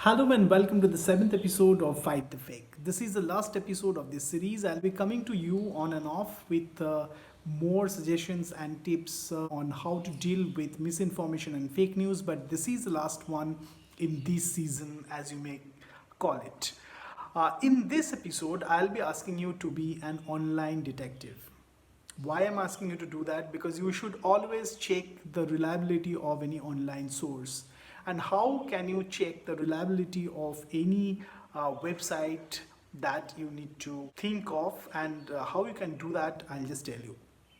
Hello and welcome to the seventh episode of Fight the Fake. This is the last episode of this series. I'll be coming to you on and off with more suggestions and tips on how to deal with misinformation and fake news. But this is the last one in this season, as you may call it. In this episode, I'll be asking you to be an online detective. Why I'm asking you to do that? Because you should always check the reliability of any online source. And how can you check the reliability of any website that you need to think of, and how you can do that, I'll just tell you.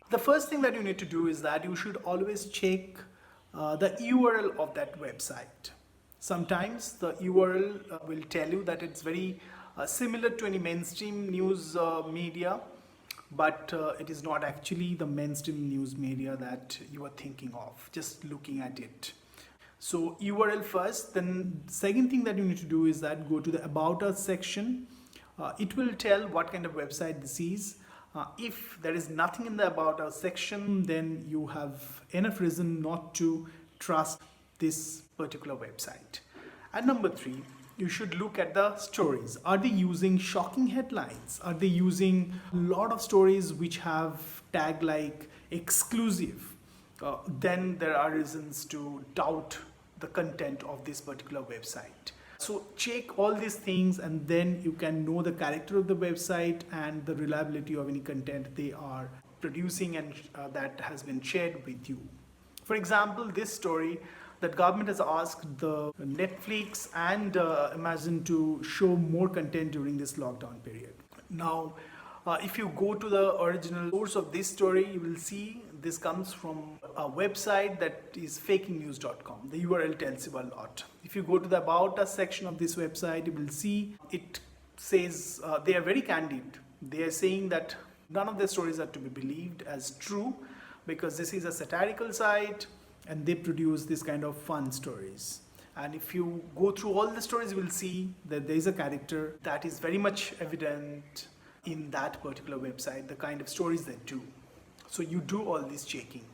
The first thing that you need to do is that you should always check the URL of that website. Sometimes the URL will tell you that it's very similar to any mainstream news media, but it is not actually the mainstream news media that you are thinking of, just looking at it. So URL first, then second thing that you need to do is that go to the About Us section. It will tell what kind of website this is. If there is nothing in the About Us section, then you have enough reason not to trust this particular website. And number three, you should look at the stories. Are they using shocking headlines? Are they using a lot of stories which have tag like exclusive? Then there are reasons to doubt the content of this particular website. So check all these things and then you can know the character of the website and the reliability of any content they are producing and that has been shared with you. For example, this story that government has asked the Netflix and Amazon to show more content during this lockdown period. Now, if you go to the original source of this story, you will see this comes from a website that is fakingnews.com. The URL tells you a lot. If you go to the About Us section of this website, you will see it says they are very candid. They are saying that none of their stories are to be believed as true because this is a satirical site and they produce this kind of fun stories. And if you go through all the stories, you will see that there is a character that is very much evident in that particular website, the kind of stories they do. So you do all this checking.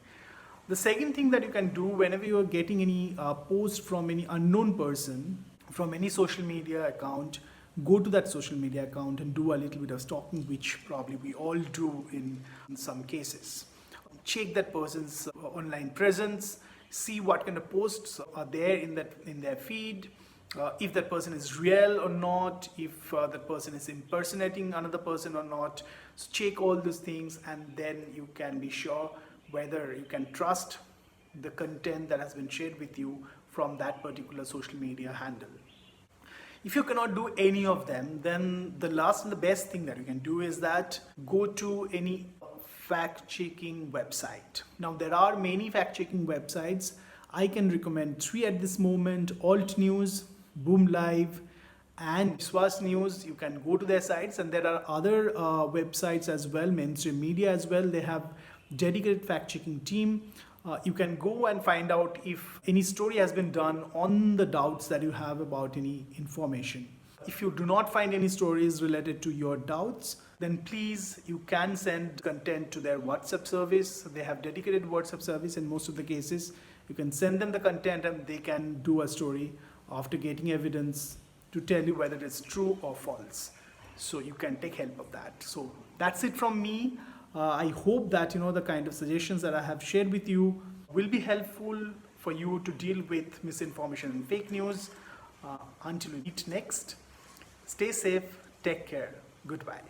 The second thing that you can do whenever you are getting any post from any unknown person, from any social media account, go to that social media account and do a little bit of stalking, which probably we all do in some cases. Check that person's online presence, see what kind of posts are there in their feed, if that person is real or not, if that person is impersonating another person or not. So check all those things and then you can be sure whether you can trust the content that has been shared with you from that particular social media handle. If you cannot do any of them, then the last and the best thing that you can do is that go to any fact-checking website. Now there are many fact-checking websites. I can recommend three at this moment: Alt News, Boom Live, and Viswas News. You can go to their sites, and there are other websites as well, mainstream media as well. They have dedicated fact-checking team. You can go and find out if any story has been done on the doubts that you have about any information. If you do not find any stories related to your doubts, then please, you can send content to their WhatsApp service. They have dedicated WhatsApp service in most of the cases. You can send them the content and they can do a story after getting evidence to tell you whether it's true or false. So you can take help of that. So that's it from me. I hope that the kind of suggestions that I have shared with you will be helpful for you to deal with misinformation and fake news. Until we meet next, stay safe, take care, goodbye.